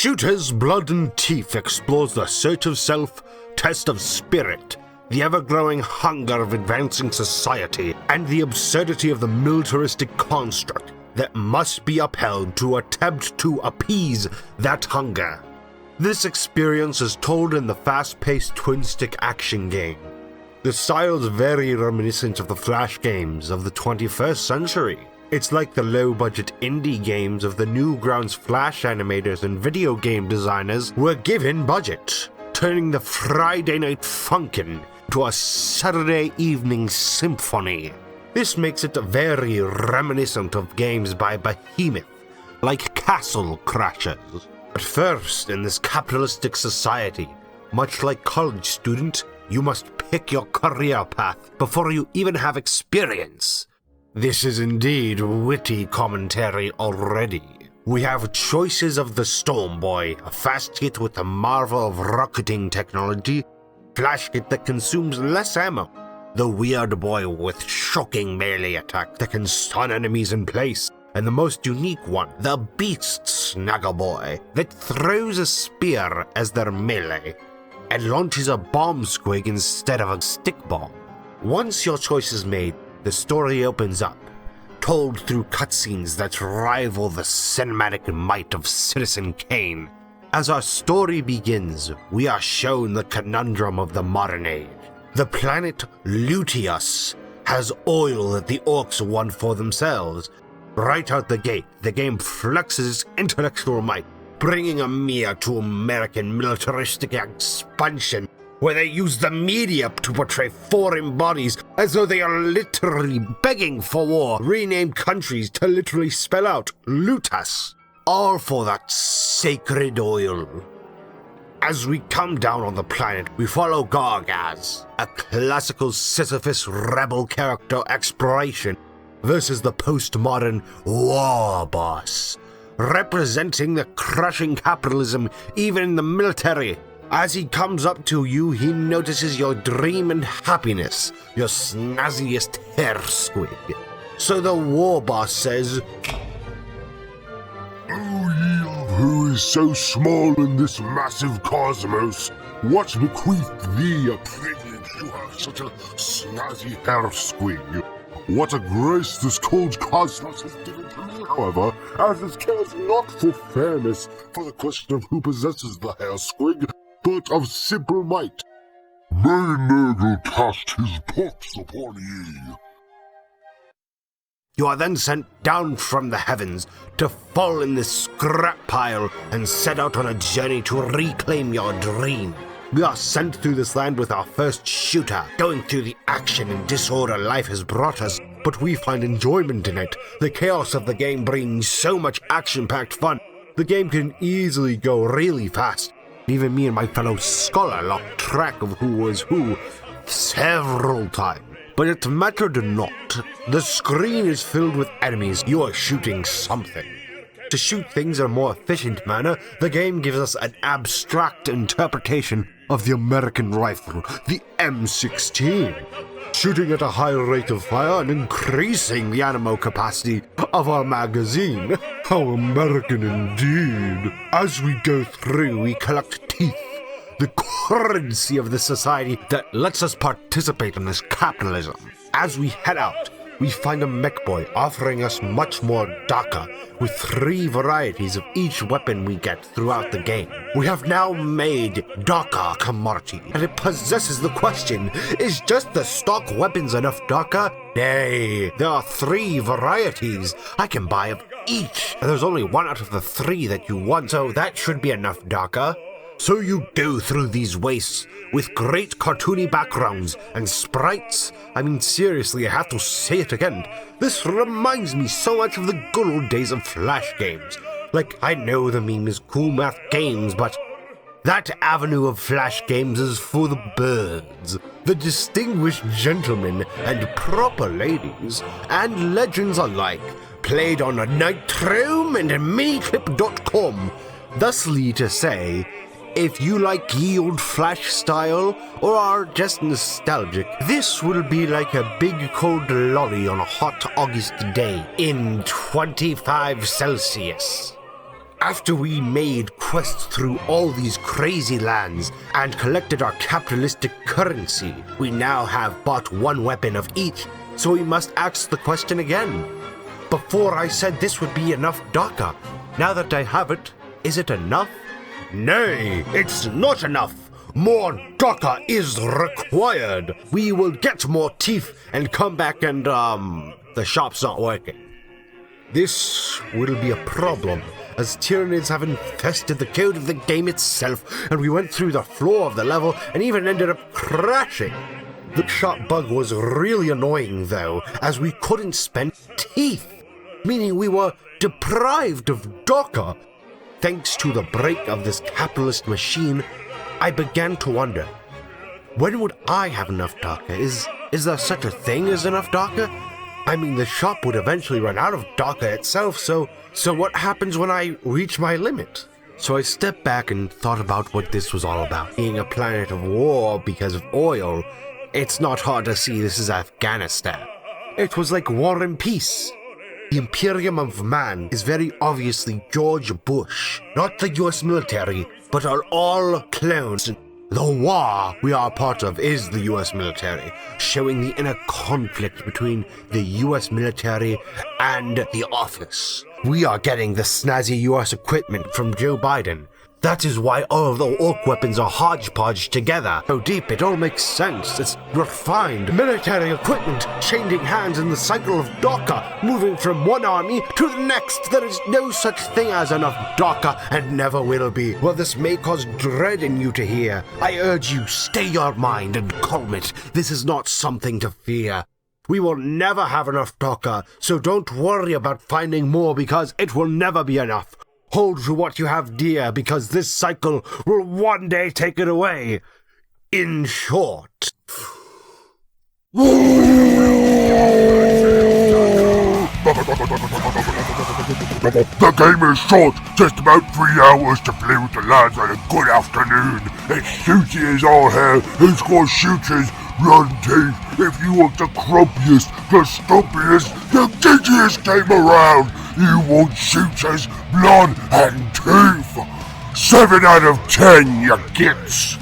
Shootas, Blood and Teef explores the search of self, test of spirit, the ever-growing hunger of advancing society, and the absurdity of the militaristic construct that must be upheld to attempt to appease that hunger. This experience is told in the fast-paced twin-stick action game. The style is very reminiscent of the Flash games of the 21st century. It's like the low-budget indie games of the Newgrounds Flash animators and video game designers were given budget, turning the Friday night funkin' to a Saturday evening symphony. This makes it very reminiscent of games by Behemoth, like Castle Crashers. But first, in this capitalistic society, much like college student, you must pick your career path before you even have experience. This is indeed witty commentary already. We have choices of the Storm Boy, a fast hit with a marvel of rocketing technology, flash hit that consumes less ammo, the Weird Boy with shocking melee attack that can stun enemies in place, and the most unique one, the Beast Snagger Boy, that throws a spear as their melee, and launches a bomb squig instead of a stick bomb. Once your choice is made, the story opens up, told through cutscenes that rival the cinematic might of Citizen Kane. As our story begins, we are shown the conundrum of the modern age. The planet Lutius has oil that the orcs won for themselves. Right out the gate, the game flexes its intellectual might, bringing Amir to American militaristic expansion, where they use the media to portray foreign bodies as though they are literally begging for war, rename countries to literally spell out Lutas, all for that sacred oil. As we come down on the planet, we follow Gargaz, a classical Sisyphus rebel character exploration versus the postmodern war boss, representing the crushing capitalism even in the military. As he comes up to you, he notices your dream and happiness, your snazziest hair squig. So the war boss says, "O ye of who is so small in this massive cosmos, what bequeathed thee a privilege to have such a snazzy hair squig? What a grace this cold cosmos has given to me, however, as it cares not for fairness for the question of who possesses the hair squig, but of simple might. May Nurgle cast his pots upon ye." You are then sent down from the heavens to fall in this scrap pile and set out on a journey to reclaim your dream. We are sent through this land with our first shooter, going through the action and disorder life has brought us, but we find enjoyment in it. The chaos of the game brings so much action-packed fun. The game can easily go really fast. Even me and my fellow scholar lost track of who was who several times. But it mattered not. The screen is filled with enemies. You are shooting something. To shoot things in a more efficient manner, the game gives us an abstract interpretation of the American rifle, the M16, shooting at a high rate of fire and increasing the ammo capacity of our magazine. How American indeed. As we go through, we collect teeth, the currency of the society that lets us participate in this capitalism. As we head out, we find a mech boy offering us much more DACA, with 3 varieties of each weapon we get throughout the game. We have now made DACA a commodity, and it possesses the question, is just the stock weapons enough DACA? Nay, there are 3 varieties. I can buy of each, and there's only 1 out of the 3 that you want, so that should be enough DACA. So you go through these wastes with great cartoony backgrounds and sprites. I mean, seriously, I have to say it again. This reminds me so much of the good old days of Flash games. Like, I know the meme is Cool Math Games, but that avenue of Flash games is for the birds, the distinguished gentlemen and proper ladies, and legends alike, played on Nitrom and Miniclip.com. Thusly to say, if you like ye old Flash style, or are just nostalgic, this will be like a big cold lolly on a hot August day in 25 Celsius. After we made quests through all these crazy lands and collected our capitalistic currency, we now have bought one weapon of each, so we must ask the question again. Before I said this would be enough DACA. Now that I have it, is it enough? Nay, it's not enough. More DACA is required. We will get more Teef and come back and, the shop's not working. This will be a problem, as Tyranids have infested the code of the game itself, and we went through the floor of the level and even ended up crashing. The shop bug was really annoying though, as we couldn't spend Teef, meaning we were deprived of DACA. Thanks to the break of this capitalist machine, I began to wonder, when would I have enough DACA? Is there such a thing as enough DACA? I mean, the shop would eventually run out of DACA itself, so what happens when I reach my limit? So I stepped back and thought about what this was all about. Being a planet of war because of oil, it's not hard to see this is Afghanistan. It was like War and Peace. The Imperium of Man is very obviously George Bush, not the US military, but are all clones. The war we are part of is the US military, showing the inner conflict between the US military and the office. We are getting the snazzy US equipment from Joe Biden. That is why all of the orc weapons are hodgepodge together. So deep, it all makes sense. It's refined military equipment, changing hands in the cycle of DACA, moving from one army to the next. There is no such thing as enough DACA, and never will be. Well, this may cause dread in you to hear. I urge you, stay your mind and calm it. This is not something to fear. We will never have enough DACA, so don't worry about finding more because it will never be enough. Hold to what you have dear, because this cycle will one day take it away. In short. The game is short, just about 3 hours to play with the lads on a good afternoon. It's Shooty is all here, who's got shooters, run Teef. If you want the crumpiest, the stumpiest, the giddiest game around, you want Shooters, blood and Teef. 7 out of 10, you gits.